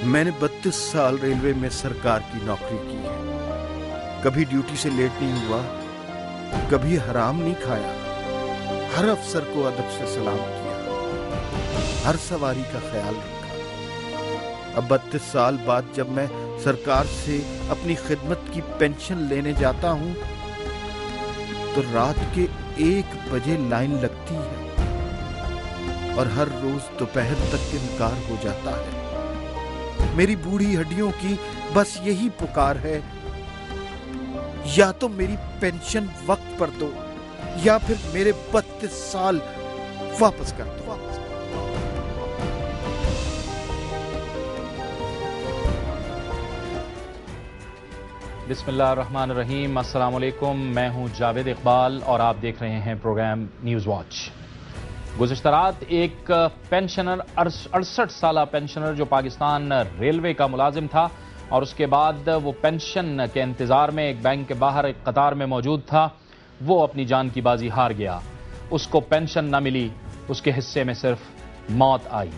मैंने 32 साल रेलवे में सरकार की नौकरी की है। कभी ड्यूटी से लेट नहीं हुआ, कभी हराम नहीं खाया। हर अफसर को अदब से सलाम किया, हर सवारी का ख्याल रखा। अब 32 साल बाद जब मैं सरकार से अपनी खिदमत की पेंशन लेने जाता हूं तो रात के 1 बजे लाइन लगती है और हर रोज दोपहर तक इनकार हो जाता है। मेरी बूढ़ी हड्डियों की बस यही पुकार है, या तो मेरी पेंशन वक्त पर दो या फिर मेरे 32 साल वापस कर दो। बिस्मिल्लाहिर्रहमानिर्रहीम, अस्सलाम वालेकुम। मैं हूं जावेद इकबाल और आप देख रहे हैं प्रोग्राम न्यूज़ वॉच। गुज़िश्ता रात एक पेंशनर 68 साला पेंशनर जो पाकिस्तान रेलवे का मुलाजिम था और उसके बाद वो पेंशन के इंतज़ार में एक बैंक के बाहर एक कतार में मौजूद था, वो अपनी जान की बाजी हार गया। उसको पेंशन न मिली, उसके हिस्से में सिर्फ मौत आई।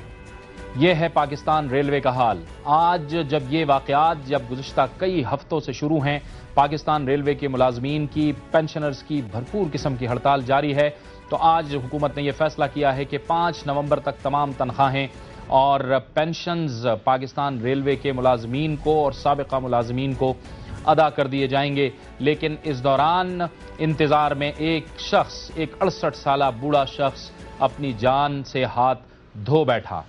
ये है पाकिस्तान रेलवे का हाल। आज जब ये वाक़यात जब गुज़िश्ता कई हफ्तों से शुरू हैं, पाकिस्तान रेलवे के मुलाजमीन की, पेंशनर्स की भरपूर किस्म की हड़ताल जारी है, तो आज हुकूमत ने यह फैसला किया है कि 5 नवंबर तक तमाम तनख्वाहें और पेंशन्स पाकिस्तान रेलवे के मुलाजमीन को और साबिका मुलाजमीन को अदा कर दिए जाएंगे। लेकिन इस दौरान इंतज़ार में एक 68 साला बूढ़ा शख्स अपनी जान से हाथ धो बैठा।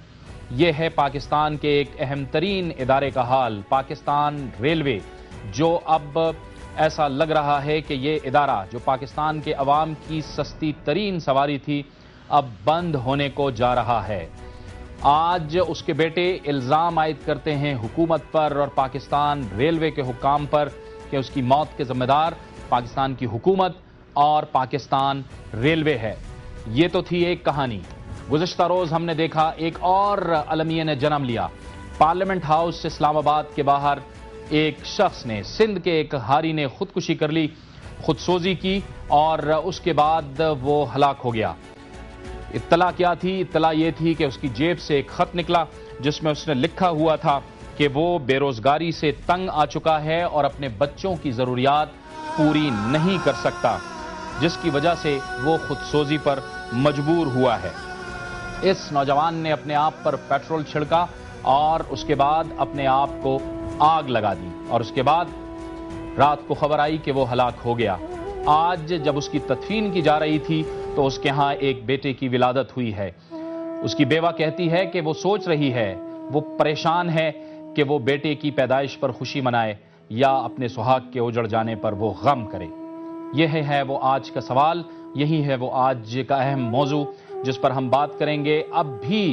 यह है पाकिस्तान के एक अहम तरीन इदारे का हाल। पाकिस्तान रेलवे, जो अब ऐसा लग रहा है कि यह इदारा जो पाकिस्तान के अवाम की सस्ती तरीन सवारी थी, अब बंद होने को जा रहा है। आज उसके बेटे इल्ज़ाम आयद करते हैं हुकूमत पर और पाकिस्तान रेलवे के हुक्काम पर कि उसकी मौत के जिम्मेदार पाकिस्तान की हुकूमत और पाकिस्तान रेलवे है। ये तो थी एक कहानी। गुज़िश्ता रोज हमने देखा एक और अलमिया ने जन्म लिया। पार्लियामेंट हाउस इस्लामाबाद के बाहर एक शख्स ने, सिंध के एक हारी ने खुदकुशी कर ली, खुदसोजी की और उसके बाद वो हलाक हो गया। इत्तला क्या थी? इत्तला ये थी कि उसकी जेब से एक खत निकला जिसमें उसने लिखा हुआ था कि वो बेरोजगारी से तंग आ चुका है और अपने बच्चों की जरूरियात पूरी नहीं कर सकता, जिसकी वजह से वो खुदसोजी पर मजबूर हुआ है। इस नौजवान ने अपने आप पर पेट्रोल छिड़का और उसके बाद अपने आप को आग लगा दी और उसके बाद रात को खबर आई कि वो हलाक हो गया। आज जब उसकी तदफीन की जा रही थी तो उसके यहां एक बेटे की विलादत हुई है। उसकी बेवा कहती है कि वो सोच रही है, वो परेशान है कि वो बेटे की पैदाइश पर खुशी मनाए या अपने सुहाग के उजड़ जाने पर वो गम करे। यह है वो आज का सवाल, यही है वो आज का अहम मौजू जिस पर हम बात करेंगे। अब भी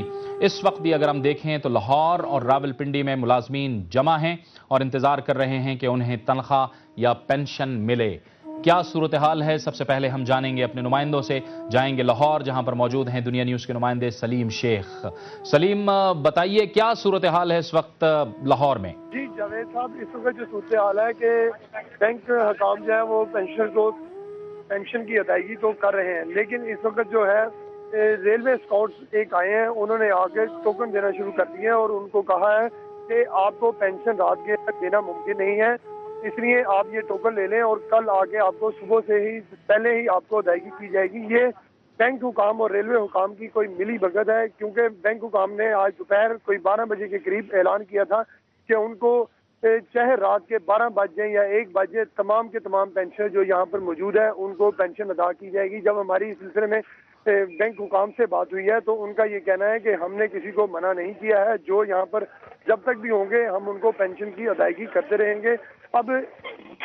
इस वक्त भी अगर हम देखें तो लाहौर और रावलपिंडी में मुलाजमीन जमा हैं और इंतजार कर रहे हैं कि उन्हें तनख्वाह या पेंशन मिले। क्या सूरत हाल है? सबसे पहले हम जानेंगे अपने नुमाइंदों से। जाएंगे लाहौर, जहां पर मौजूद हैं दुनिया न्यूज के नुमाइंदे सलीम शेख। सलीम, बताइए क्या सूरत हाल है इस वक्त लाहौर में? जी जावेद साहब, इस वक्त जो सूरत हाल है कि बैंक हकाम जो है वो पेंशन को पेंशन की अदायगी तो कर रहे हैं, लेकिन इस वक्त जो है रेलवे स्काउट्स एक आए हैं, उन्होंने आके टोकन देना शुरू कर दिए हैं और उनको कहा है कि आपको पेंशन रात के तक देना मुमकिन नहीं है, इसलिए आप ये टोकन ले लें और कल आके आपको सुबह से ही पहले ही आपको अदायगी की जाएगी। ये बैंक हुकाम और रेलवे हुकाम की कोई मिली भगत है, क्योंकि बैंक हुकाम ने आज दोपहर कोई 12 बजे के करीब ऐलान किया था कि उनको चाहे रात के 12 बजे या 1 बजे तमाम के तमाम पेंशन जो यहाँ पर मौजूद है उनको पेंशन अदा की जाएगी। जब हमारी इस सिलसिले में बैंक हुकाम से बात हुई है तो उनका ये कहना है कि हमने किसी को मना नहीं किया है, जो यहाँ पर जब तक भी होंगे हम उनको पेंशन की अदायगी करते रहेंगे। अब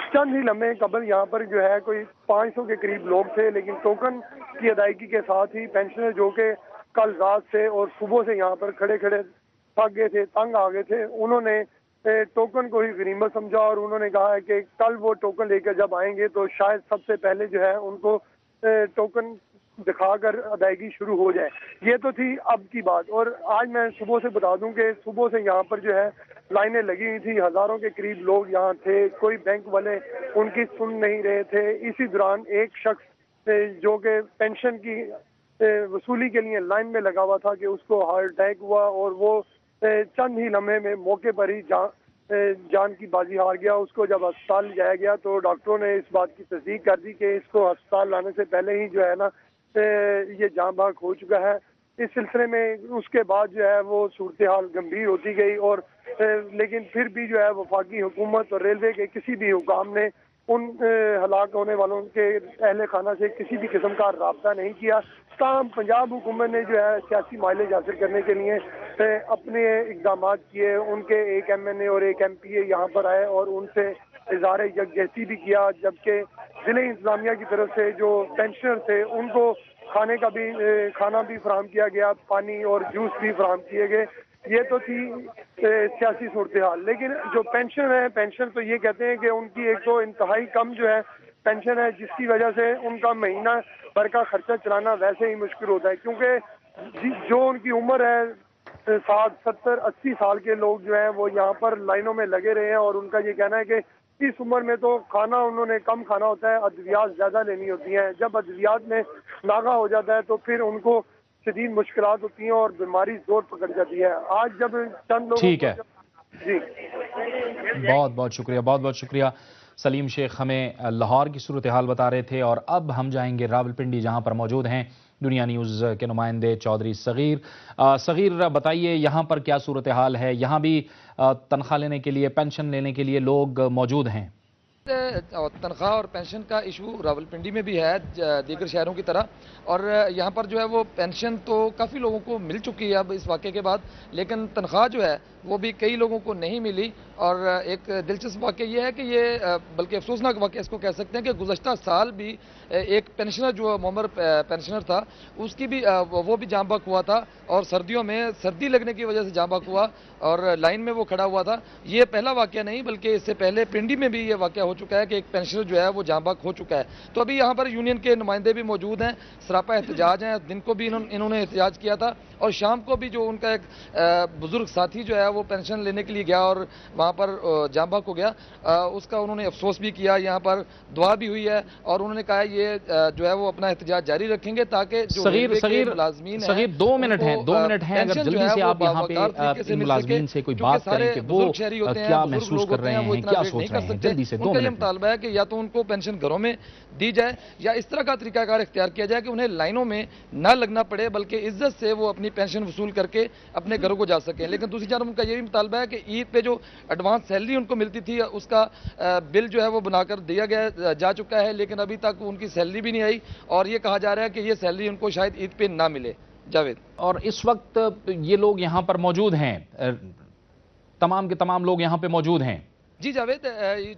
चंद ही लम्हे कबल यहाँ पर जो है कोई 500 के करीब लोग थे, लेकिन टोकन की अदायगी के साथ ही पेंशनर जो कि कल रात से और सुबह से यहाँ पर खड़े खड़े थक गए थे, तंग आ गए थे, उन्होंने टोकन को ही गनीमत समझा और उन्होंने कहा है कि कल वो टोकन लेकर जब आएंगे तो शायद सबसे पहले जो है उनको टोकन दिखाकर अदायगी शुरू हो जाए। ये तो थी अब की बात। और आज मैं सुबह से बता दूं कि सुबह से यहाँ पर जो है लाइनें लगी हुई थी, हजारों के करीब लोग यहाँ थे, कोई बैंक वाले उनकी सुन नहीं रहे थे। इसी दौरान एक शख्स जो कि पेंशन की वसूली के लिए लाइन में लगा हुआ था कि उसको हार्ट अटैक हुआ और वो चंद ही लम्हे में मौके पर ही जान की बाजी हार गया। उसको जब अस्पताल ले जाया गया तो डॉक्टरों ने इस बात की तस्दीक कर दी कि इसको अस्पताल लाने से पहले ही जो है ना ये जान भाग हो चुका है। इस सिलसिले में उसके बाद जो है वो सूरत हाल गंभीर होती गई और लेकिन फिर भी जो है वफाकी हुकूमत और रेलवे के किसी भी हुकाम ने उन हलाक होने वालों के अहले खाना से किसी भी किस्म का राब्ता नहीं किया। ताहम पंजाब हुकूमत ने जो है सियासी माइलेज हासिल करने के लिए अपने इकदाम किए। उनके एक MNA और एक MPA यहाँ पर आए और उनसे इज़हार यकजहती भी किया, जबकि जिले इंतजामिया की तरफ से जो पेंशनर थे उनको खाना भी फराहम किया गया, पानी और जूस भी फराहम किए गए। ये तो थी सियासी सूरत हाल। लेकिन जो पेंशन है, पेंशन तो ये कहते हैं कि उनकी एक तो इंतहाई कम जो है पेंशन है, जिसकी वजह से उनका महीना भर का खर्चा चलाना वैसे ही मुश्किल होता है, क्योंकि जो उनकी उम्र है 60, 70, 80 साल के लोग जो हैं वो यहाँ पर लाइनों में लगे रहे हैं और उनका ये कहना है कि इस उम्र में तो खाना उन्होंने कम खाना होता है, अद्वियात ज्यादा लेनी होती हैं। जब अद्वियात में नागा हो जाता है तो फिर उनको शदीद मुश्किलात होती हैं और बीमारी जोर पकड़ जाती है। आज जब चंद लोग ठीक है जी बहुत बहुत शुक्रिया सलीम शेख हमें लाहौर की सूरत हाल बता रहे थे। और अब हम जाएंगे रावलपिंडी, जहां पर मौजूद हैं दुनिया न्यूज़ के नुमाइंदे चौधरी सगीर। सगीर बताइए यहाँ पर क्या सूरत हाल है? यहाँ भी तनख्वाह लेने के लिए, पेंशन लेने के लिए लोग मौजूद हैं? तनख्वाह और पेंशन का इशू रावलपिंडी में भी है दीगर शहरों की तरह, और यहाँ पर जो है वो पेंशन तो काफ़ी लोगों को मिल चुकी है अब इस वाक़े के बाद, लेकिन तनख्वाह जो है वो भी कई लोगों को नहीं मिली। और एक दिलचस्प वाक़या ये है कि ये बल्कि अफसोसनाक वाक़या इसको कह सकते हैं कि गुज़श्ता साल भी एक पेंशनर जो मोमर पेंशनर था उसकी भी वो भी जाम बहक हुआ था, और सर्दियों में सर्दी लगने की वजह से जाम बहक हुआ और लाइन में वो खड़ा हुआ था। ये पहला वाक़या नहीं बल्कि इससे पहले पिंडी में भी ये वाक़या हो चुका है कि एक पेंशनर जो है वो जाम बहक हो चुका है। तो अभी यहाँ पर यूनियन के नुमाइंदे भी मौजूद हैं, सरापा एहतजाज हैं। दिन को भी इन्होंने एहतजाज किया था और शाम को भी जो उनका एक बुजुर्ग साथी जो है वो पेंशन लेने के लिए गया और वहाँ पर जाम बहक हो गया, उसका उन्होंने अफसोस भी किया। यहाँ पर दुआ भी हुई है और उन्होंने कहा ये जो है वो अपना एहतजाज जारी रखेंगे ताकि जो मुलाजमीन है 2 मिनट हैं, अगर जल्दी से आप यहाँ पे मुलाजमीन से कोई बात करें कि वो क्या महसूस कर रहे हैं, क्या सोच रहे हैं, जल्दी से 2 मिनट। ये मुतालबा है कि या तो उनको पेंशन घरों में दी जाए या इस तरह का तरीकाकार इख्तियार किया जाए कि उन्हें लाइनों में न लगना पड़े, बल्कि इज्जत से वो अपनी पेंशन वसूल करके अपने घरों को जा सकें। लेकिन दूसरी जानब उनका ये भी मुतालबा है कि ईद पे जो एडवांस सैलरी उनको मिलती थी उसका बिल जो है वो बनाकर दिया गया जा चुका है, लेकिन अभी तक उनकी सैलरी भी नहीं आई और ये कहा जा रहा है कि ये सैलरी उनको शायद ईद पे ना मिले। जावेद, और इस वक्त ये लोग यहाँ पर मौजूद हैं, तमाम के तमाम लोग यहाँ पे मौजूद हैं? जी जावेद,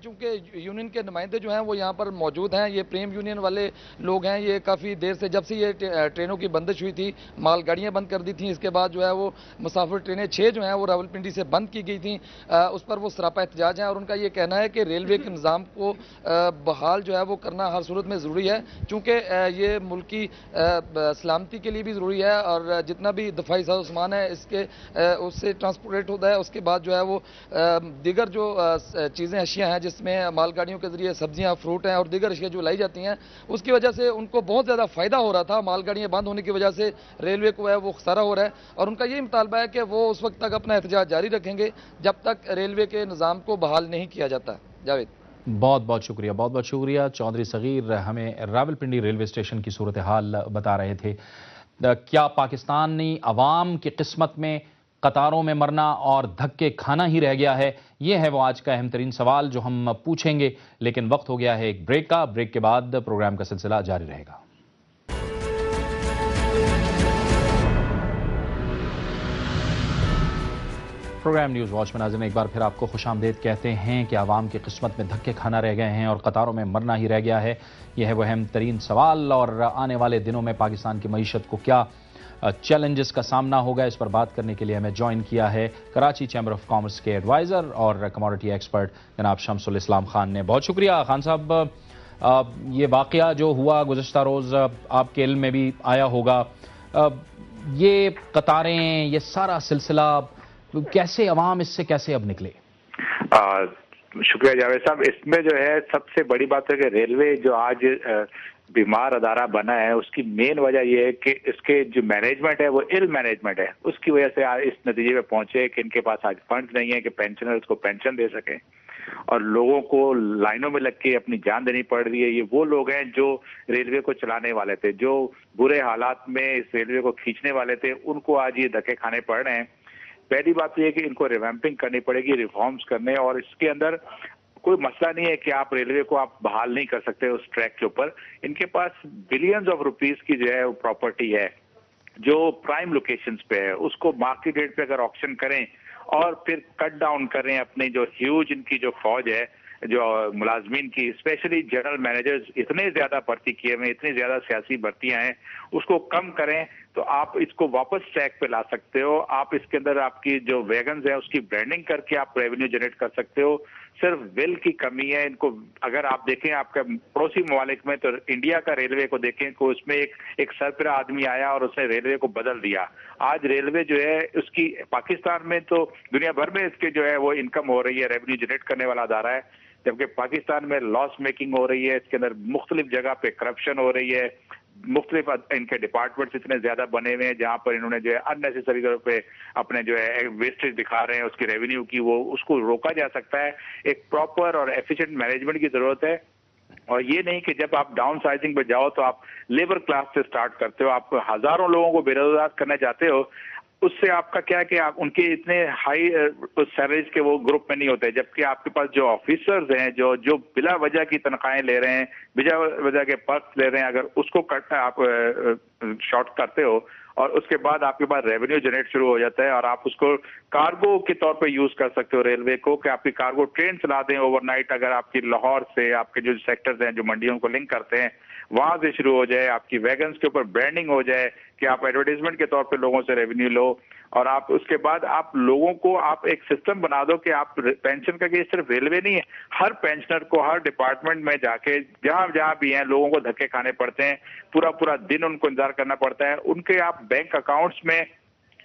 चूंकि यूनियन के नुमाइंदे जो हैं वो यहाँ पर मौजूद हैं, ये प्रेम यूनियन वाले लोग हैं। ये काफ़ी देर से, जब से ये ट्रेनों की बंदिश हुई थी, मालगाड़ियाँ बंद कर दी थी, इसके बाद जो है वो मुसाफिर ट्रेनें 6 जो हैं वो रावलपिंडी से बंद की गई थी, उस पर वो सरापा एहतजाज हैं। और उनका ये कहना है कि रेलवे के निज़ाम को बहाल जो है वो करना हर सूरत में ज़रूरी है, चूँकि ये मुल्क की सलामती के लिए भी ज़रूरी है और जितना भी दफाई सामान है इसके उससे ट्रांसपोर्टेट होता है। उसके बाद जो है वो दीगर जो चीज़ें अशिया हैं जिसमें मालगाड़ियों के जरिए सब्जियां, फ्रूट हैं और दीगर अशिया जो लाई जाती हैं, उसकी वजह से उनको बहुत ज़्यादा फ़ायदा हो रहा था। मालगाड़ियाँ बंद होने की वजह से रेलवे को है वो खसारा हो रहा है और उनका ये मुतालबा है कि वो उस वक्त तक अपना एहतजाज जारी रखेंगे जब तक रेलवे के निज़ाम को बहाल नहीं किया जाता। जावेद, बहुत बहुत शुक्रिया चौधरी सगीर हमें रावलपिंडी रेलवे स्टेशन की सूरत हाल बता रहे थे। क्या पाकिस्तानी अवाम की किस्मत में कतारों में मरना और धक्के खाना ही रह गया है? यह है वो आज का अहम तरीन सवाल जो हम पूछेंगे, लेकिन वक्त हो गया है एक ब्रेक का। ब्रेक के बाद प्रोग्राम का सिलसिला जारी रहेगा। प्रोग्राम न्यूज़ वॉच में नाज़रीन एक बार फिर आपको खुशामदीद कहते हैं कि आवाम की किस्मत में धक्के खाना रह गए हैं और कतारों में मरना ही रह गया है। यह है वो अहम तरीन सवाल और आने वाले दिनों में पाकिस्तान की मईशत को क्या चैलेंजेस का सामना होगा, इस पर बात करने के लिए हमें ज्वाइन किया है कराची चैम्बर ऑफ कॉमर्स के एडवाइज़र और कमोडिटी एक्सपर्ट जनाब शमसुल इस्लाम खान ने। बहुत शुक्रिया खान साहब। ये वाक़या जो हुआ गुज़श्ता रोज़ आपके इल्म में भी आया होगा, ये कतारें, ये सारा सिलसिला कैसे अवाम इससे कैसे अब निकले? शुक्रिया जावेद साहब। इसमें जो है सबसे बड़ी बात है कि रेलवे जो आज बीमार अदारा बना है, उसकी मेन वजह यह है कि इसके जो मैनेजमेंट है वो इल मैनेजमेंट है। उसकी वजह से आज इस नतीजे पे पहुंचे कि इनके पास आज फंड नहीं है कि पेंशनर्स को पेंशन दे सकें और लोगों को लाइनों में लग के अपनी जान देनी पड़ रही है। ये वो लोग हैं जो रेलवे को चलाने वाले थे, जो बुरे हालात में इस रेलवे को खींचने वाले थे, उनको आज ये धक्के खाने पड़ रहे हैं। पहली बात तो यह कि इनको रिवैम्पिंग करनी पड़ेगी, रिफॉर्म्स करने, और इसके अंदर कोई मसला नहीं है कि आप रेलवे को आप बहाल नहीं कर सकते उस ट्रैक के ऊपर। इनके पास बिलियंस ऑफ रुपीस की जो है प्रॉपर्टी है जो प्राइम लोकेशंस पे है, उसको मार्केट रेट पे अगर ऑक्शन करें और फिर कट डाउन करें अपनी जो ह्यूज इनकी जो फौज है, जो मुलाजमीन की, स्पेशली जनरल मैनेजर्स इतने ज्यादा भर्ती किए हुए, इतनी ज्यादा सियासी भर्तियां हैं, उसको कम करें तो आप इसको वापस ट्रैक पे ला सकते हो। आप इसके अंदर आपकी जो वैगन्स है उसकी ब्रांडिंग करके आप रेवेन्यू जनरेट कर सकते हो। सिर्फ विल की कमी है इनको। अगर आप देखें आपके पड़ोसी ममालिक में तो इंडिया का रेलवे को देखें तो उसमें एक सरपरा आदमी आया और उसने रेलवे को बदल दिया। आज रेलवे जो है उसकी पाकिस्तान में तो दुनिया भर में इसके जो है वो इनकम हो रही है, रेवेन्यू जनरेट करने वाला अदारा है, जबकि पाकिस्तान में लॉस मेकिंग हो रही है। इसके अंदर मुख्तलिफ जगह पे करप्शन हो रही है, मुख्तलिफ इनके डिपार्टमेंट्स इतने ज्यादा बने हुए हैं जहां पर इन्होंने जो है अननेसेसरी तौर पे अपने जो है वेस्टेज दिखा रहे हैं उसकी रेवेन्यू की, वो उसको रोका जा सकता है। एक प्रॉपर और एफिशिएंट मैनेजमेंट की जरूरत है, और ये नहीं कि जब आप डाउन साइजिंग पे जाओ तो आप लेबर क्लास से स्टार्ट करते हो, आप हजारों लोगों को बेरोजगार करना चाहते हो। उससे आपका क्या है कि आप उनके इतने हाई सैलरीज के वो ग्रुप में नहीं होते, जबकि आपके पास जो ऑफिसर्स हैं जो बिला वजह की तनख्वाहें ले रहे हैं, बिला वजह के पर्क्स ले रहे हैं, अगर उसको कट आप शॉर्ट करते हो और उसके बाद आपके पास रेवेन्यू जनरेट शुरू हो जाता है और आप उसको कार्गो के तौर पे यूज कर सकते हो रेलवे को, कि आपकी कार्गो ट्रेन चला दें ओवरनाइट। अगर आपकी लाहौर से आपके जो सेक्टर्स हैं जो मंडियों को लिंक करते हैं वहां से शुरू हो जाए, आपकी वैगन्स के ऊपर ब्रांडिंग हो जाए कि आप एडवर्टाइजमेंट के तौर पे लोगों से रेवेन्यू लो, और आप उसके बाद आप लोगों को आप एक सिस्टम बना दो कि आप पेंशन का, सिर्फ रेलवे नहीं है, हर पेंशनर को हर डिपार्टमेंट में जाके जहां जहां भी हैं लोगों को धक्के खाने पड़ते हैं, पूरा पूरा दिन उनको इंतजार करना पड़ता है। उनके आप बैंक अकाउंट्स में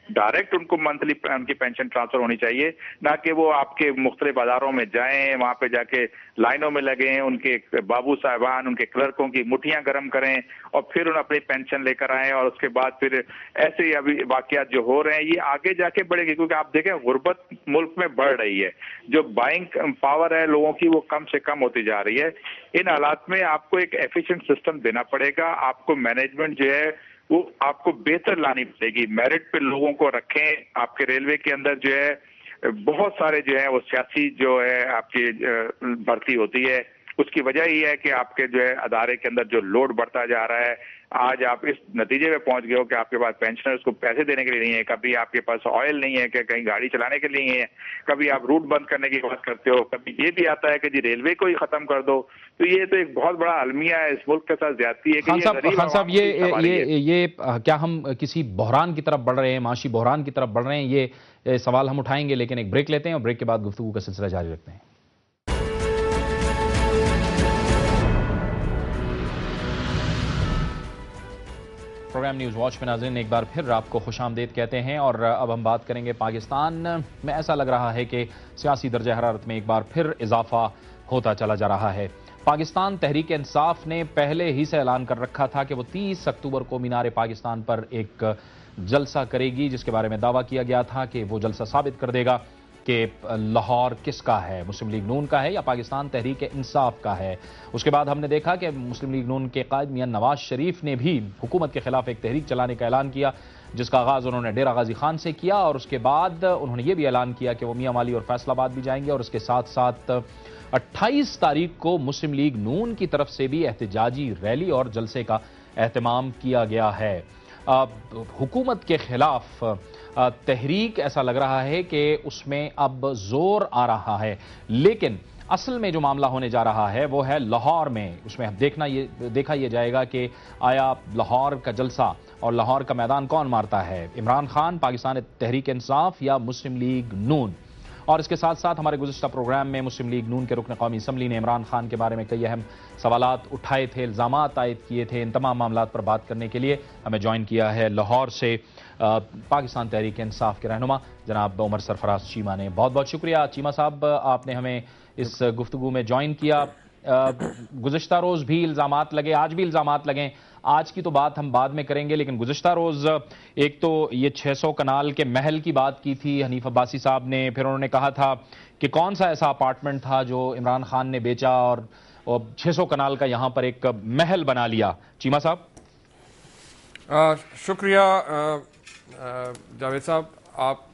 डायरेक्ट उनको मंथली उनकी पेंशन ट्रांसफर होनी चाहिए, ना कि वो आपके मुख्तलिफ बाजारों में जाएं, वहां पे जाके लाइनों में लगे, उनके बाबू साहबान उनके क्लर्कों की मुठ्ठियां गर्म करें और फिर उन्हें अपनी पेंशन लेकर आएं, और उसके बाद फिर ऐसे ही अभी वाकयात जो हो रहे हैं ये आगे जाके बढ़ेगी, क्योंकि आप देखें गुर्बत मुल्क में बढ़ रही है, जो बाइंग पावर है लोगों की वो कम से कम होती जा रही है। इन हालात में आपको एक एफिशिएंट सिस्टम देना पड़ेगा, आपको मैनेजमेंट जो है वो आपको बेहतर लानी पड़ेगी, मेरिट पे लोगों को रखें। आपके रेलवे के अंदर जो है बहुत सारे जो है वो सियासी जो है आपकी भर्ती होती है, उसकी वजह ये है कि आपके जो है अदारे के अंदर जो लोड बढ़ता जा रहा है। आज आप इस नतीजे में पहुंच गए हो कि आपके पास पेंशनर्स को पैसे देने के लिए नहीं है, कभी आपके पास ऑयल नहीं है कि कहीं गाड़ी चलाने के लिए नहीं है, कभी आप रूट बंद करने की बात करते हो, कभी ये भी आता है कि जी रेलवे को ही खत्म कर दो। तो ये तो एक बहुत बड़ा अलमिया है इस मुल्क के साथ ज्यादती है कि खान साहब ये क्या हम किसी बहरान की तरफ बढ़ रहे हैं, माशी बहरान की तरफ बढ़ रहे हैं, ये सवाल हम उठाएंगे, लेकिन एक ब्रेक लेते हैं और ब्रेक के बाद गुफ्तगू का सिलसिला जारी रखते हैं। प्रोग्राम न्यूज़ वॉच में नाज़रीन एक बार फिर आपको खुशामदीद कहते हैं, और अब हम बात करेंगे पाकिस्तान में ऐसा लग रहा है कि सियासी दर्जा हरारत में एक बार फिर इजाफा होता चला जा रहा है। पाकिस्तान तहरीक इंसाफ ने पहले ही से ऐलान कर रखा था कि वो 30 अक्टूबर को मीनार पाकिस्तान पर एक जलसा करेगी, जिसके बारे में दावा किया गया था कि वो जलसा साबित कर देगा कि लाहौर किसका है, मुस्लिम लीग नून का है या पाकिस्तान तहरीक इंसाफ का है। उसके बाद हमने देखा कि मुस्लिम लीग नून के कायद मियां नवाज शरीफ ने भी हुकूमत के खिलाफ एक तहरीक चलाने का ऐलान किया, जिसका आगाज उन्होंने डेरा गाजी खान से किया, और उसके बाद उन्होंने ये भी ऐलान किया कि वो मियां वाली और फैसलाबाद भी जाएंगे, और उसके साथ साथ 28 तारीख को मुस्लिम लीग नून की तरफ से भी एहतजाजी रैली और जलसे का एहतमाम किया गया है। हुकूमत के खिलाफ तहरीक ऐसा लग रहा है कि उसमें अब जोर आ रहा है, लेकिन असल में जो मामला होने जा रहा है वो है लाहौर में। उसमें देखा यह जाएगा कि आया लाहौर का जलसा और लाहौर का मैदान कौन मारता है, इमरान खान, पाकिस्तान तहरीक इंसाफ या मुस्लिम लीग नून। और इसके साथ साथ हमारे गुज़िश्ता प्रोग्राम में मुस्लिम लीग नून के रुकन कौमी असम्बली ने इमरान खान के बारे में कई अहम सवालात उठाए थे, इल्ज़ामात आयद किए थे। इन तमाम मामलात पर बात करने के लिए हमें ज्वाइन किया है लाहौर से पाकिस्तान तहरीक इंसाफ के रहनुमा जनाब उमर सरफराज चीमा ने। बहुत बहुत शुक्रिया चीमा साहब, आपने हमें इस गुफ्तगू में ज्वाइन किया। गुज़िश्ता रोज भी इल्जामात लगे, आज भी इल्जामात लगे। आज की तो बात हम बाद में करेंगे, लेकिन गुज़िश्ता रोज एक तो ये 600 कनाल के महल की बात की थी हनीफ अब्बासी साहब ने, फिर उन्होंने कहा था कि कौन सा ऐसा अपार्टमेंट था जो इमरान खान ने बेचा और 600 कनाल का यहां पर एक महल बना लिया। चीमा साहब। शुक्रिया जावेद साहब। आप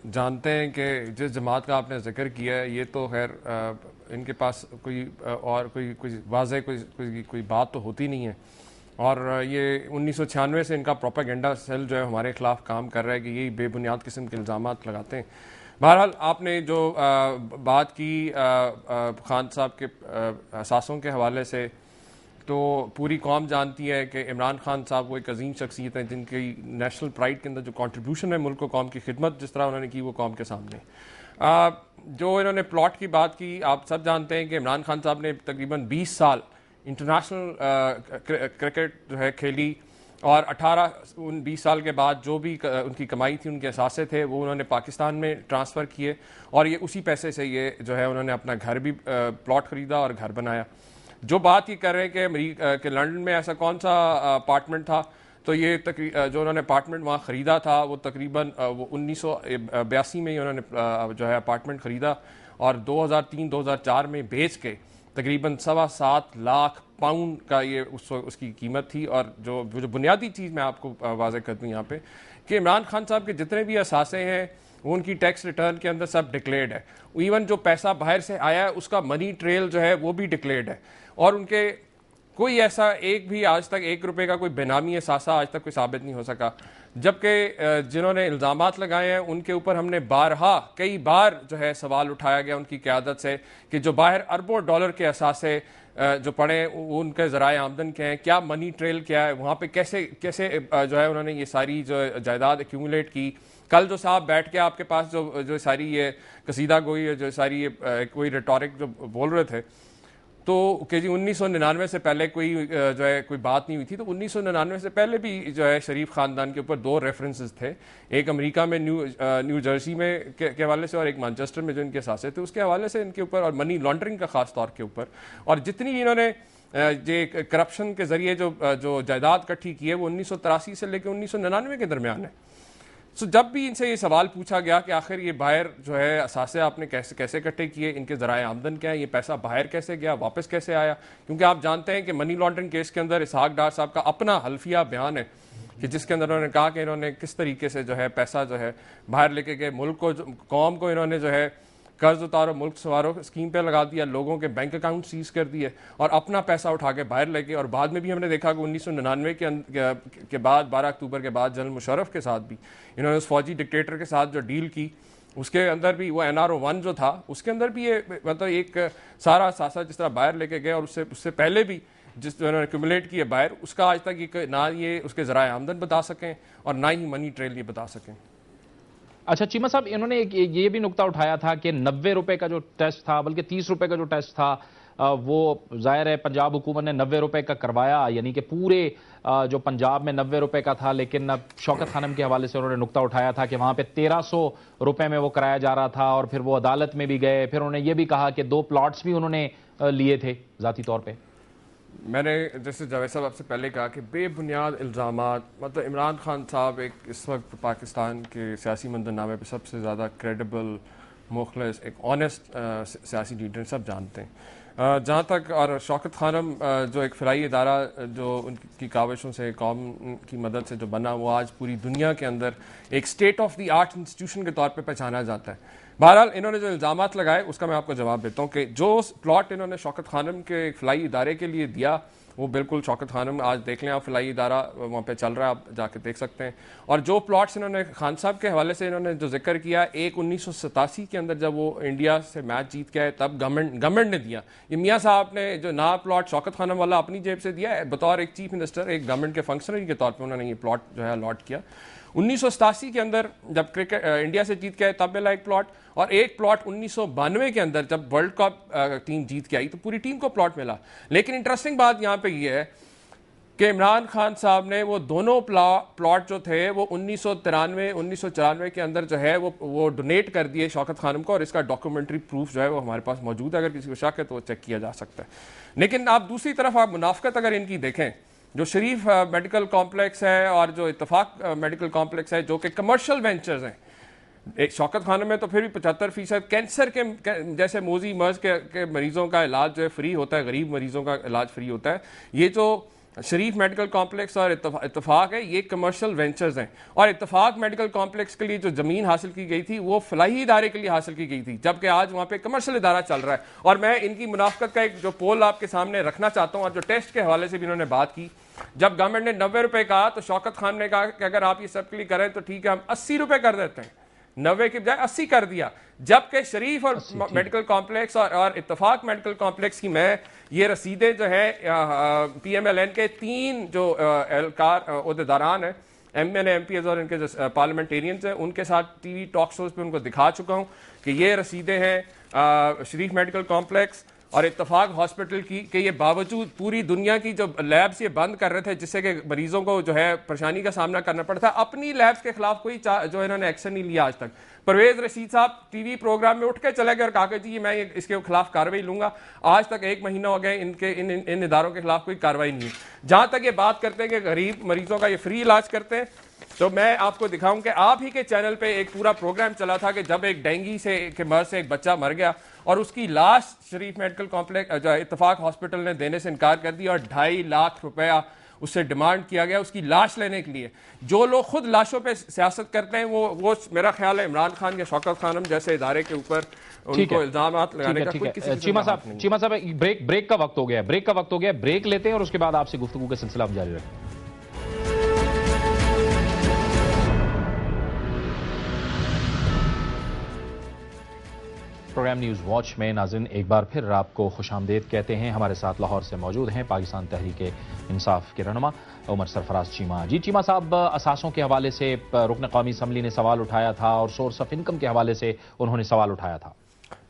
जानते हैं कि जिस जमात का आपने जिक्र किया है, ये तो खैर इनके पास कोई और कोई वाज़ेह कोई बात तो होती नहीं है, और ये 1996 से इनका प्रोपेगेंडा सेल जो है हमारे खिलाफ काम कर रहा है कि यही बेबुनियाद किस्म के इल्ज़ामात लगाते हैं। बहरहाल आपने जो बात की खान साहब के असासों के हवाले से, तो पूरी कौम जानती है कि इमरान खान साहब वो एक अजीम शख्सियत हैं जिनकी नेशनल प्राइड के अंदर जो कंट्रीब्यूशन है मुल्क को, कौम की खिदमत जिस तरह उन्होंने की, वो कौम के सामने। जो इन्होंने प्लॉट की बात की, आप सब जानते हैं कि इमरान खान साहब ने तकरीबन 20 साल इंटरनेशनल क्रिकेट जो है खेली, और 20 साल के बाद जो भी उनकी कमाई थी, उनके असासे थे, वो उन्होंने पाकिस्तान में ट्रांसफ़र किए, और ये उसी पैसे से ये जो है उन्होंने अपना घर भी प्लॉट ख़रीदा और घर बनाया। जो बात ये कर रहे हैं कि लंदन में ऐसा कौन सा अपार्टमेंट था, तो ये जो उन्होंने अपार्टमेंट वहाँ ख़रीदा था वो तकरीबन वो 1982 में ही उन्होंने जो है अपार्टमेंट ख़रीदा, और 2003-2004 में बेच के तकरीबन 7.25 लाख पाउंड का ये उसकी कीमत थी। और जो बुनियादी चीज़ मैं आपको वाज़ेह कर दूँ यहाँ पे कि इमरान खान साहब के जितने भी असासे हैं वो उनकी टैक्स रिटर्न के अंदर सब डिक्लेयर्ड है। इवन जो पैसा बाहर से आया है उसका मनी ट्रेल जो है वो भी डिक्लेयर्ड है, और उनके कोई ऐसा एक भी आज तक 1 रुपये का कोई बेनामी असासा आज तक कोई साबित नहीं हो सका। जबकि जिन्होंने इल्ज़ामात लगाए हैं उनके ऊपर हमने कई बार जो है सवाल उठाया गया उनकी क़यादत से कि जो बाहर अरबों डॉलर के असासे जो पड़े उनके ज़राए आमदन क्या हैं, क्या मनी ट्रेल क्या है, वहाँ पे कैसे जो है उन्होंने ये सारी जो जायदाद एक्यूमुलेट की। कल जो साहब बैठ के आपके पास जो सारी ये कसीदा गोई, जो सारी ये कोई रिटॉरिक जो बोल रहे थे, तो कि जी 1999 से पहले जो है कोई बात नहीं हुई थी, तो 1999 से पहले भी जो है शरीफ ख़ानदान के ऊपर 2 रेफरेंसेस थे, एक अमेरिका में न्यू जर्सी में के हवाले से, और एक मैनचेस्टर में जो इनके सासे थे उसके हवाले से इनके ऊपर, और मनी लॉन्ड्रिंग का ख़ास तौर के ऊपर। और जितनी इन्होंने ये करप्शन के ज़रिए जो जायदाद इकट्ठी की है वो 1983 से लेकर 1999 के दरमियान है। सो जब भी इनसे ये सवाल पूछा गया कि आखिर ये बाहर जो है असासे आपने कैसे इकट्ठे किए, इनके ज़राए आमदन क्या है, ये पैसा बाहर कैसे गया, वापस कैसे आया, क्योंकि आप जानते हैं कि मनी लॉन्ड्रिंग केस के अंदर इसहाक डार साहब का अपना हल्फिया बयान है कि जिसके अंदर उन्होंने कहा कि इन्होंने किस तरीके से जो है पैसा जो है बाहर लेके गए, मुल्क को, कौम को इन्होंने जो है कर्ज उतारो मुल्क सवारो स्कीम पे लगा दिया, लोगों के बैंक अकाउंट सीज कर दिए और अपना पैसा उठा के बाहर लेके। और बाद में भी हमने देखा कि 1999 के बाद 12 अक्टूबर के बाद जनरल मुशर्रफ के साथ भी इन्होंने उस फौजी डिक्टेटर के साथ जो डील की, उसके अंदर भी वो NRO-1 जो था उसके अंदर भी ये मतलब एक सारा सासा जिस तरह बाहर लेके गए, और उससे पहले भी जिस उन्होंने एक्यूमुलेट किए बाहर, उसका आज तक ना ये उसके ज़राए आमदन बता सकें और ना ही मनी ट्रेल ये बता सकें। अच्छा चीमा साहब, इन्होंने ये भी नुकता उठाया था कि 90 रुपए का जो टेस्ट था, बल्कि 30 रुपए का जो टेस्ट था, वो जाहिर है पंजाब हुकूमत ने 90 रुपए का करवाया, यानी कि पूरे जो पंजाब में 90 रुपए का था। लेकिन शौकत खानम के हवाले से उन्होंने नुकता उठाया था कि वहां पे 1300 रुपए में वो कराया जा रहा था, और फिर वो अदालत में भी गए। फिर उन्होंने ये भी कहा कि 2 प्लॉट्स भी उन्होंने लिए थे जाती तौर पर। मैंने जैसे जावेद साहब आपसे पहले कहा कि बेबुनियाद इल्ज़ामात, मतलब इमरान खान साहब एक इस वक्त पाकिस्तान के सियासी मंजरनामे पे सबसे ज़्यादा क्रेडिबल, मुखलिस, एक ऑनेस्ट सियासी लीडर सब जानते हैं। जहाँ तक और शौकत खानम जो एक फ़िलाई इदारा जो उनकी काविशों से कौम की मदद से जो बना, वो आज पूरी दुनिया के अंदर एक state of the art institution के तौर पर पहचाना जाता है। बहरहाल इन्होंने जो इल्ज़ामात लगाए उसका मैं आपको जवाब देता हूँ कि जो प्लॉट इन्होंने शौकत खानम के एक फ़िलाई इदारे के लिए दिया, वो बिल्कुल शौकत खानम, आज देख लें आप, फ़िलाई इदारा वहाँ पे चल रहा है, आप जाके देख सकते हैं। और जो प्लॉट्स इन्होंने खान साहब के हवाले से इन्होंने जो जिक्र किया, एक 1987 के अंदर जब वो इंडिया से मैच जीत के आए तब गवर्नमेंट ने दिया। ये मियाँ साहब ने जो ना प्लॉट शौकत खानम वाला अपनी जेब से दिया है, बतौर एक चीफ मिनिस्टर, एक गवर्नमेंट के फंक्शनरी के तौर पर उन्होंने ये प्लॉट जो है अलॉट किया। 1987 के अंदर जब क्रिकेट इंडिया से जीत के आए तब मिला एक प्लॉट, और एक प्लॉट 1992 के अंदर जब वर्ल्ड कप टीम जीत के आई तो पूरी टीम को प्लॉट मिला। लेकिन इंटरेस्टिंग बात यहाँ पे ये है कि इमरान खान साहब ने वो दोनों प्लॉट जो थे वो 1993 के अंदर जो है वो डोनेट कर दिए शौकत खानम को, और इसका डॉक्यूमेंट्री प्रूफ जो है वो हमारे पास मौजूद है, अगर किसी को शक है तो वो चेक किया जा सकता है। लेकिन आप दूसरी तरफ आप मुनाफकत अगर इनकी देखें, जो शरीफ मेडिकल कॉम्प्लेक्स है और जो इत्तफाक मेडिकल कॉम्प्लेक्स है जो कि कमर्शियल वेंचर्स हैं, एक शौकत खानम में तो फिर भी 75% कैंसर के जैसे मोजी मर्ज के मरीजों का इलाज जो है फ्री होता है, गरीब मरीजों का इलाज फ्री होता है। ये जो शरीफ मेडिकल कॉम्प्लेक्स और इत्तफाक है ये कमर्शियल वेंचर्स हैं, और इत्तफाक मेडिकल कॉम्प्लेक्स के लिए जो ज़मीन हासिल की गई थी वो फलाही इदारे के लिए हासिल की गई थी, जबकि आज वहाँ पे कमर्शियल इदारा चल रहा है। और मैं इनकी मुनाफकत का एक जो पोल आपके सामने रखना चाहता हूँ, और जो टेस्ट के हवाले से भी इन्होंने बात की, जब गवर्नमेंट ने 90 रुपए कहा तो शौकत खान ने कहा कि अगर आप ये सब के लिए करें तो ठीक है, हम 80 रुपए कर देते हैं, 90 की बजाय 80 कर दिया। जबकि शरीफ और मेडिकल कॉम्प्लेक्स और इत्तफाक मेडिकल कॉम्प्लेक्स की मैं ये रसीदें जो है PMLN के 3 जो एहलकार ओहदेदारान हैं, MNA MPs और इनके जो पार्लियामेंटेरियंस हैं, उनके साथ TV टॉक शोज पे उनको दिखा चुका हूँ कि ये रसीदें हैं शरीफ मेडिकल कॉम्प्लेक्स और इत्तफाक हॉस्पिटल की, कि ये बावजूद पूरी दुनिया की जो लैब्स ये बंद कर रहे थे जिससे कि मरीजों को जो है परेशानी का सामना करना पड़ता है, अपनी लैब्स के खिलाफ कोई जो इन्होंने एक्शन नहीं लिया आज तक। परवेज रशीद साहब टीवी प्रोग्राम में उठ के चले गए और कहा कि जी मैं इसके खिलाफ कार्रवाई लूंगा। आज तक 1 महीना हो गया इनके इन इदारों के खिलाफ कोई कार्रवाई नहीं है। जहां तक ये बात करते हैं कि गरीब मरीजों का ये फ्री इलाज करते हैं, तो मैं आपको दिखाऊं कि आप ही के चैनल पे एक पूरा प्रोग्राम चला था कि जब एक डेंगू से के मर्ज से एक बच्चा मर गया और उसकी लाश शरीफ मेडिकल कॉम्प्लेक्स इत्तफाक हॉस्पिटल ने देने से इनकार कर दिया और 2.5 लाख रुपया उससे डिमांड किया गया उसकी लाश लेने के लिए। जो लोग खुद लाशों पे सियासत करते हैं वो मेरा ख्याल है इमरान खान या शौकत खानम जैसे इदारे के ऊपर उनको इल्जाम लगाने का कोई किसी चीमा साहब ब्रेक का वक्त हो गया, ब्रेक लेते हैं और उसके बाद आपसे गुफ्तगू का सिलसिला हम जारी रखें। प्रोग्राम न्यूज वॉच में नाज़रीन एक बार फिर आपको खुशामदीद कहते हैं। हमारे साथ लाहौर से मौजूद हैं पाकिस्तान तहरीक इंसाफ के रहनुमा उमर सरफराज चीमा। जी चीमा साहब, असासों के हवाले से रुकन कौमी असम्बली ने सवाल उठाया था और सोर्स ऑफ इनकम के हवाले से उन्होंने सवाल उठाया था।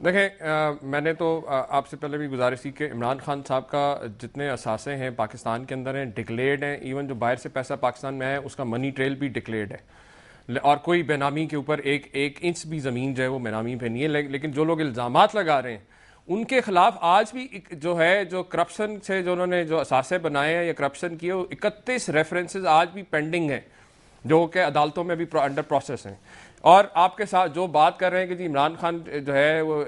देखें, मैंने तो आपसे पहले भी गुजारिश की कि इमरान खान साहब का जितने असासे हैं पाकिस्तान के अंदर हैं, डिक्लेयर्ड हैं। इवन जो बाहर से पैसा पाकिस्तान में है उसका मनी ट्रेल भी डिक्लेयर्ड है और कोई बेनामी के ऊपर एक इंच भी ज़मीन जो है वो बेनामी पे नहीं है। लेकिन जो लोग इल्ज़ामात लगा रहे हैं उनके खिलाफ आज भी जो है जो करप्शन से जो उन्होंने जो असासे बनाए हैं या करप्शन किए, 31 रेफरेंसेस आज भी पेंडिंग हैं जो कि अदालतों में भी अंडर प्रोसेस हैं। और आपके साथ जो बात कर रहे हैं कि जी इमरान खान जो है वो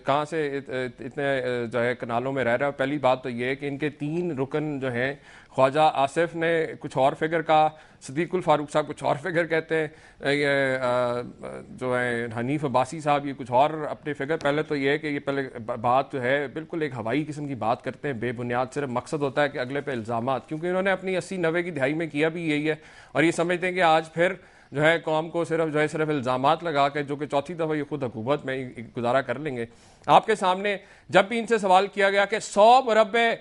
कहाँ से इतने जो है कनालों में रह रहा है, पहली बात तो ये है कि इनके 3 रुकन जो हैं, ख्वाजा आसिफ ने कुछ और फिगर कहा, सदीकुल फारूक साहब कुछ और फिगर कहते हैं, ये जो है हनीफ अब्बासी साहब ये कुछ और अपने फिगर। पहले तो ये है कि ये पहले बात जो है बिल्कुल एक हवाई किस्म की बात करते हैं बेबुनियाद, सिर्फ मकसद होता है कि अगले पे इल्ज़ामात, क्योंकि इन्होंने अपनी 80-90 की दिहाई में किया भी यही है और ये समझते हैं कि आज फिर जो है कौम को सिर्फ इल्ज़ामात लगा के, जो कि चौथी दफ़ा ये खुद हुकूमत में गुजारा कर लेंगे। आपके सामने जब भी इनसे सवाल किया गया कि 100 मुरब्बे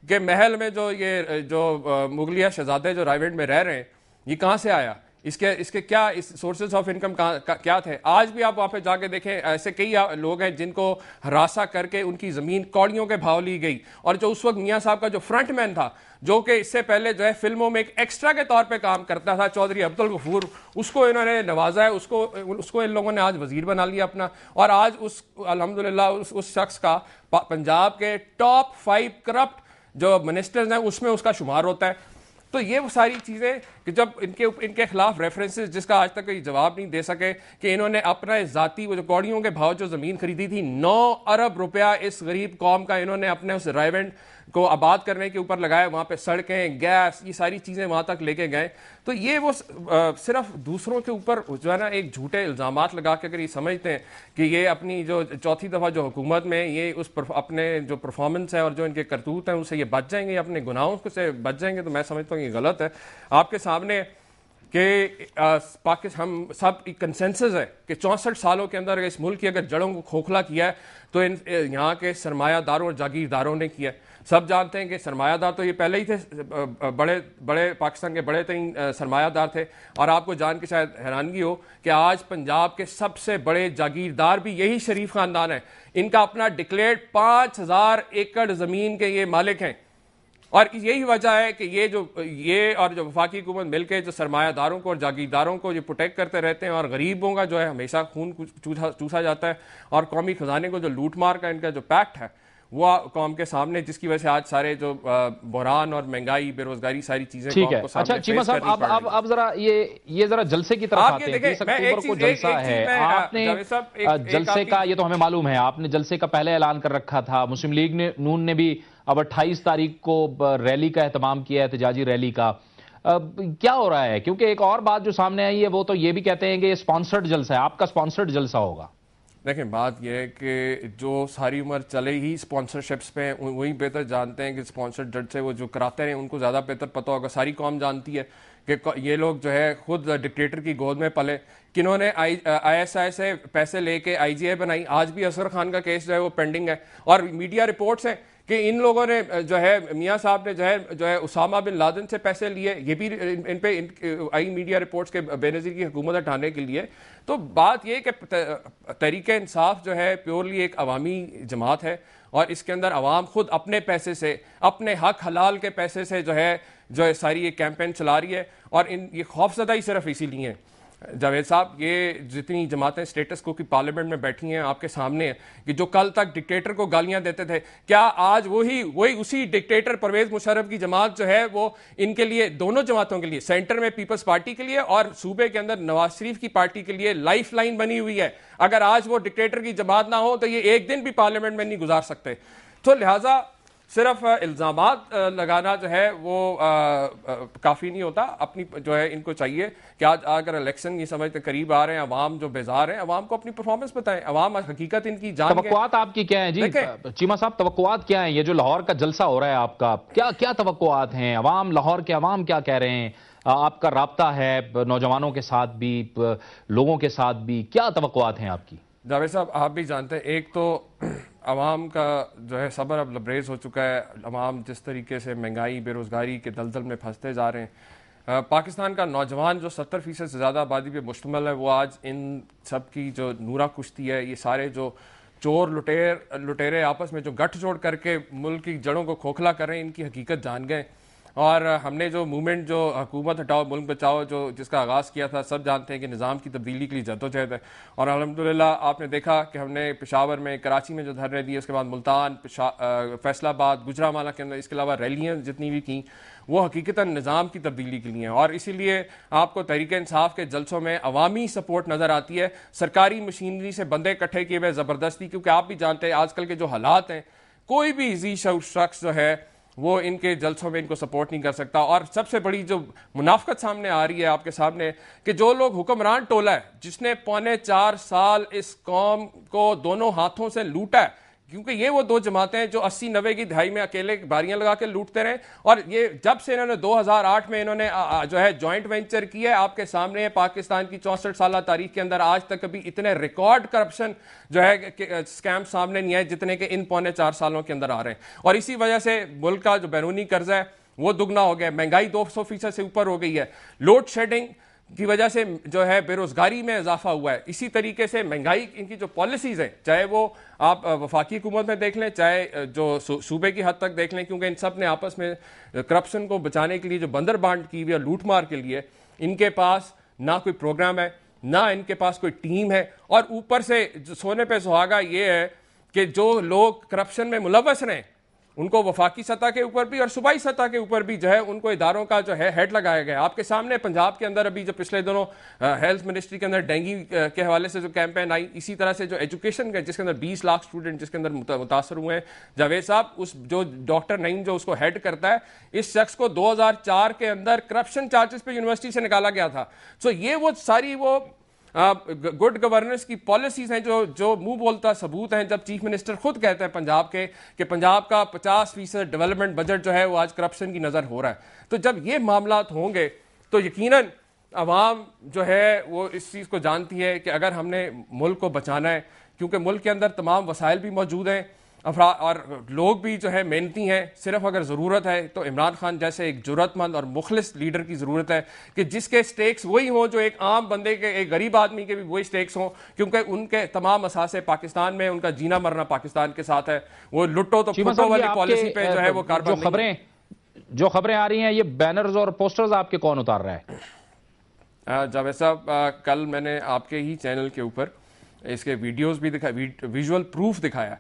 के महल में जो मुगलिया शहजादे जो रायवेंड में रह रहे हैं ये कहाँ से आया, इसके क्या इस सोर्सेज ऑफ इनकम क्या थे। आज भी आप वहाँ पे जाके देखें, ऐसे कई लोग हैं जिनको हरासा करके उनकी ज़मीन कौड़ियों के भाव ली गई। और जो उस वक्त मियाँ साहब का जो फ्रंटमैन था, जो कि इससे पहले जो है फिल्मों में एक एक्स्ट्रा के तौर पे काम करता था, चौधरी अब्दुल गफूर, उसको इन्होंने नवाजा है, उसको इन लोगों ने आज वजीर बना लिया अपना। और आज अल्हम्दुलिल्लाह उस शख्स का पंजाब के टॉप 5 करप्ट जो मिनिस्टर्स हैं उसमें उसका शुमार होता है। तो ये वो सारी चीज़ें कि जब इनके खिलाफ रेफरेंसेस जिसका आज तक कोई जवाब नहीं दे सके कि इन्होंने अपना ज़ाती वो जो कौड़ियों के भाव जो ज़मीन खरीदी थी, 9 अरब रुपया इस गरीब कौम का इन्होंने अपने उस रायवेंड को आबाद करने के ऊपर लगाया। वहाँ पे सड़कें, गैस, ये सारी चीज़ें वहाँ तक लेके गए। तो ये वो सिर्फ दूसरों के ऊपर जो है ना एक झूठे इल्ज़ामात लगा के अगर ये समझते हैं कि ये अपनी जो चौथी दफ़ा जो हुकूमत में ये अपने जो परफॉर्मेंस है और जो इनके करतूत हैं उससे ये बच जाएंगे, अपने गुनाहों से बच जाएंगे, तो मैं समझता हूँ ये गलत है। आपके सामने कि पाकिस्तान हम सब एक कंसेंसस है कि 64 सालों के अंदर इस मुल्क की अगर जड़ों को खोखला किया है तो यहाँ के सरमायादारों और जागीरदारों ने किया है। सब जानते हैं कि सरमायादार तो ये पहले ही थे, बड़े पाकिस्तान के बड़े तीन सरमायादार थे। और आपको जान के शायद हैरानगी हो कि आज पंजाब के सबसे बड़े जागीरदार भी यही शरीफ खानदान है। इनका अपना डिक्लेयर्ड 5000 एकड़ ज़मीन के ये मालिक हैं। और यही वजह है कि ये और जो वफाकी हुकूमत मिलकर जो सरमायादारों को और जागीरदारों को ये प्रोटेक्ट करते रहते हैं और गरीबों का जो है हमेशा खून चूसा जाता है और कौमी खजाने को जो लूटमार का इनका जो पैक्ट है वो कौम के सामने, जिसकी वजह से आज सारे जो बहरान और महंगाई, बेरोजगारी, सारी चीजें ठीक है। अच्छा चीमा साहब, अब जरा ये जरा जलसे की तरफ आते हैं। 30 अक्टूबर को जलसा है, आपने जलसे का, ये तो हमें मालूम है, आपने जलसे का पहले ऐलान कर रखा था। मुस्लिम लीग ने नून ने भी अब 28 तारीख को रैली का एहतमाम किया है, एहतजाजी रैली का। क्या हो रहा है? क्योंकि एक और बात जो सामने आई है वो तो ये भी कहते हैं कि ये स्पॉन्सर्ड जलसा है, आपका स्पॉन्सर्ड जलसा होगा। देखें, बात यह है कि जो सारी उम्र चले ही स्पॉन्सरशिप्स पे, वही बेहतर जानते हैं कि स्पॉन्सर्ड जज से वो जो कराते हैं उनको ज़्यादा बेहतर पता होगा। सारी कौम जानती है कि ये लोग जो है खुद डिक्टेटर की गोद में पले, किन्होंने ISI से पैसे लेके IGI बनाई। आज भी असगर खान का केस जो है वो पेंडिंग है और मीडिया रिपोर्ट्स हैं कि इन लोगों ने जो है, मियाँ साहब ने जो है उसामा बिन लादेन से पैसे लिए। ये भी इन पे आई मीडिया रिपोर्ट्स के बेनज़ीर की हुकूमत हटाने के लिए। तो बात ये कि तहरीक इंसाफ जो है प्योरली एक अवामी जमात है और इसके अंदर अवाम खुद अपने पैसे से, अपने हक हलाल के पैसे से जो है सारी ये कैंपेन चला रही है। और ये खौफजदा ही सिर्फ इसीलिए है जावेद साहब, ये जितनी जमातें स्टेटस को की पार्लियामेंट में बैठी हैं आपके सामने है कि जो कल तक डिक्टेटर को गालियां देते थे, क्या आज वही उसी डिक्टेटर परवेज मुशर्रफ की जमात जो है वो इनके लिए, दोनों जमातों के लिए, सेंटर में पीपल्स पार्टी के लिए और सूबे के अंदर नवाज शरीफ की पार्टी के लिए लाइफ लाइन बनी हुई है। अगर आज वो डिक्टेटर की जमात ना हो तो ये एक दिन भी पार्लियामेंट में नहीं गुजार सकते। तो लिहाजा सिर्फ इल्जामात लगाना जो है वो काफ़ी नहीं होता। अपनी जो है इनको चाहिए कि आज अगर इलेक्शन ये समझते करीब आ रहे हैं, अवाम जो बेजार हैं, अवाम को अपनी परफॉर्मेंस बताएं, अवाम हकीकत इनकी जान। तवक्कुआत आपकी क्या है जी चीमा साहब? तवक्कुआत क्या है? ये जो लाहौर का जलसा हो रहा है आपका, क्या तवक्कुआत हैं? अवाम, लाहौर के अवाम क्या कह रहे हैं? आपका राब्ता है नौजवानों के साथ भी, लोगों के साथ भी, क्या तवक्कुआत हैं आपकी? जावेद साहब, आप भी जानते हैं, एक तो अवाम का जो है सब्र अब लबरेज हो चुका है। अवाम जिस तरीके से महंगाई, बेरोज़गारी के दलदल में फंसते जा रहे हैं। पाकिस्तान का नौजवान जो 70% से ज़्यादा आबादी पे मुश्तमिल है, वो आज इन सब की जो नूरा कुश्ती है, ये सारे जो चोर लुटेरे आपस में जो गठजोड़ करके मुल्क की जड़ों को खोखला कर रहे हैं, इनकी हकीकत जान गए। और हमने जो मूवमेंट, जो हुकूमत हटाओ मुल्क बचाओ, जिसका आगाज़ किया था, सब जानते हैं कि निज़ाम की तब्दीली के लिए जद्दोजहद है। और अल्हम्दुलिल्लाह आपने देखा कि हमने पेशावर में, कराची में जो धरने दिए, उसके बाद मुल्तान, फैसलाबाद, गुजरांवाला के अंदर, इसके अलावा रैलियाँ जितनी भी की, वो हकीकतन निज़ाम की तब्दीली के लिए हैं। और इसीलिए आपको तहरीक इंसाफ के जलसों में अवामी सपोर्ट नज़र आती है, सरकारी मशीनरी से बंदे इकट्ठे किए हुए ज़बरदस्ती। क्योंकि आप भी जानते हैं आजकल के जो हालात हैं, कोई भी इजी शख्स जो है वो इनके जलसों में इनको सपोर्ट नहीं कर सकता। और सबसे बड़ी जो मुनाफकत सामने आ रही है आपके सामने कि जो लोग हुक्मरान टोला है, जिसने 4.25 साल इस कौम को दोनों हाथों से लूटा है, क्योंकि ये वो दो जमातें हैं जो 80-90 की दहाई में अकेले बारियां लगा के लूटते रहे। और ये जब से इन्होंने 2008 में इन्होंने जो है जॉइंट वेंचर किया है, आपके सामने है, पाकिस्तान की 64 साल तारीख के अंदर आज तक कभी इतने रिकॉर्ड करप्शन जो है स्कैम सामने नहीं आए जितने के इन 4.25 सालों के अंदर आ रहे हैं। और इसी वजह से मुल्क का जो बैरूनी कर्जा है वो दुगना हो गया, महंगाई 200% से ऊपर हो गई है, लोड शेडिंग की वजह से जो है बेरोजगारी में इजाफा हुआ है। इसी तरीके से महंगाई, इनकी जो पॉलिसीज हैं, चाहे वो आप वफाकी हुकूमत में देख लें, चाहे जो सूबे की हद तक देख लें, क्योंकि इन सब ने आपस में करप्शन को बचाने के लिए जो बंदर बांट की हुई है लूटमार के लिए, इनके पास ना कोई प्रोग्राम है, ना इनके पास कोई टीम है। और ऊपर से जो सोने पे सुहागा ये है कि जो लोग करप्शन में मुलव्वस रहे उनको वफाकी सतह के ऊपर भी और सूबाई सतह के ऊपर भी जो है उनको इदारों का जो है हेड लगाया गया। आपके सामने पंजाब के अंदर अभी जो पिछले दिनों हेल्थ मिनिस्ट्री के अंदर डेंगू के हवाले से जो कैंपेन आई, इसी तरह से जो एजुकेशन के जिसके अंदर 20 लाख स्टूडेंट जिसके अंदर मुतासर हुए हैं, जावेद साहब उस जो डॉक्टर नईम जो उसको हेड करता है, इस शख्स को 2004 के अंदर करप्शन चार्जेस पे यूनिवर्सिटी से निकाला गया था। सो ये वो सारी वो गुड गवर्नेंस की पॉलिसीज हैं जो मुंह बोलता सबूत हैं। जब चीफ मिनिस्टर खुद कहते हैं पंजाब के कि पंजाब का 50% डेवलपमेंट बजट जो है वो आज करप्शन की नजर हो रहा है, तो जब ये मामला होंगे तो यकीनन अवाम जो है वो इस चीज को जानती है कि अगर हमने मुल्क को बचाना है, क्योंकि मुल्क के अंदर तमाम वसाइल भी मौजूद हैं और लोग भी जो है मेहनती हैं, सिर्फ अगर ज़रूरत है तो इमरान खान जैसे एक जुर्रतमंद और मुखलिस लीडर की ज़रूरत है कि जिसके स्टेक्स वही हों जो एक आम बंदे के, एक गरीब आदमी के भी वही स्टेक्स हों, क्योंकि उनके तमाम असासे पाकिस्तान में, उनका जीना मरना पाकिस्तान के साथ है। वो लुट्टो तो फुटो वाली पॉलिसी पे जो है वो कारबान खबरें जो खबरें आ रही हैं ये बैनर्स और पोस्टर्स आपके कौन उतार रहा है? जावेद साहब, कल मैंने आपके ही चैनल के ऊपर इसके वीडियोस भी दिखाए, विजुअल प्रूफ दिखाया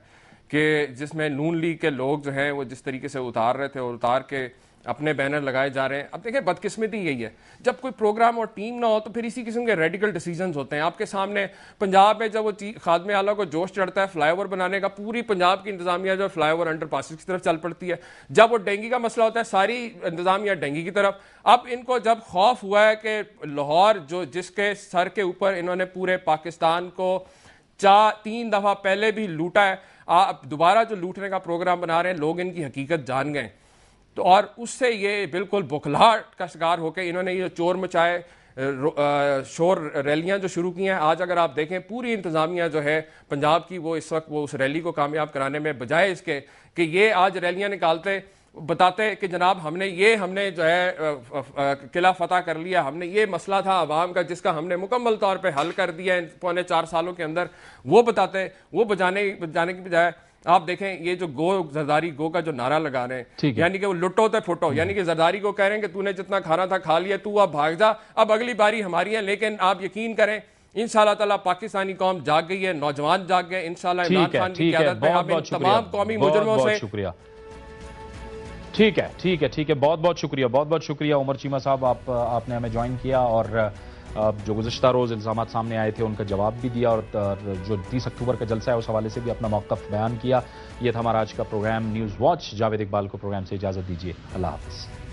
कि जिसमें नून लीग के लोग जो हैं वो जिस तरीके से उतार रहे थे और उतार के अपने बैनर लगाए जा रहे हैं। अब देखिए, बदकिस्मती यही है, जब कोई प्रोग्राम और टीम ना हो तो फिर इसी किस्म के रेडिकल डिसीजंस होते हैं। आपके सामने पंजाब में जब वो खादमे आला को जोश चढ़ता है फ्लाईओवर बनाने का, पूरी पंजाब की इंतजामिया जो फ्लाईओवर अंडर पासिस की तरफ चल पड़ती है। जब वो डेंगी का मसला होता है, सारी इंतजामिया डेंगी की तरफ। अब इनको जब खौफ हुआ है कि लाहौर जो जिसके सर के ऊपर इन्होंने पूरे पाकिस्तान को 3 दफा पहले भी लूटा है, आप दोबारा जो लूटने का प्रोग्राम बना रहे हैं, लोग इनकी हकीकत जान गए। तो और उससे ये बिल्कुल बुखलाहट का शिकार होकर इन्होंने ये चोर मचाए, शोर रैलियां जो शुरू की हैं। आज अगर आप देखें, पूरी इंतजामिया जो है पंजाब की, वो इस वक्त वो उस रैली को कामयाब कराने में, बजाय इसके कि ये आज रैलियां निकालते बताते कि जनाब हमने जो है किला फतह कर लिया, हमने ये मसला था अवाम का जिसका हमने मुकम्मल तौर पे हल कर दिया इन 4.25 सालों के अंदर, वो बताते, वो बजाने की बजाय आप देखें ये जो जरदारी गो का जो नारा लगा रहे हैं, यानी कि वो लुटो ते फुटो, यानी कि जरदारी को कह रहे हैं कि तूने जितना खाना था खा लिया, तू अब भाग जा, अब अगली बारी हमारी है। लेकिन आप यकीन करें, इंशाल्लाह ताला पाकिस्तानी कौम जाग गई है, नौजवान जाग गए। इंशाल्लाह इमरान खान की क़यादत में हम इन तमाम कौमी मुजरिमों से शुक्रिया। ठीक है, बहुत बहुत शुक्रिया उमर चीमा साहब, आपने हमें ज्वाइन किया और जो गुज़िश्ता रोज़ इल्ज़ामात सामने आए थे उनका जवाब भी दिया और जो 30 अक्टूबर का जलसा है उस हवाले से भी अपना मौक़िफ़ बयान किया। ये था हमारा आज का program news watch. Javed Iqbal को प्रोग्राम से इजाज़त दीजिए। अल्लाह हाफ़िज़।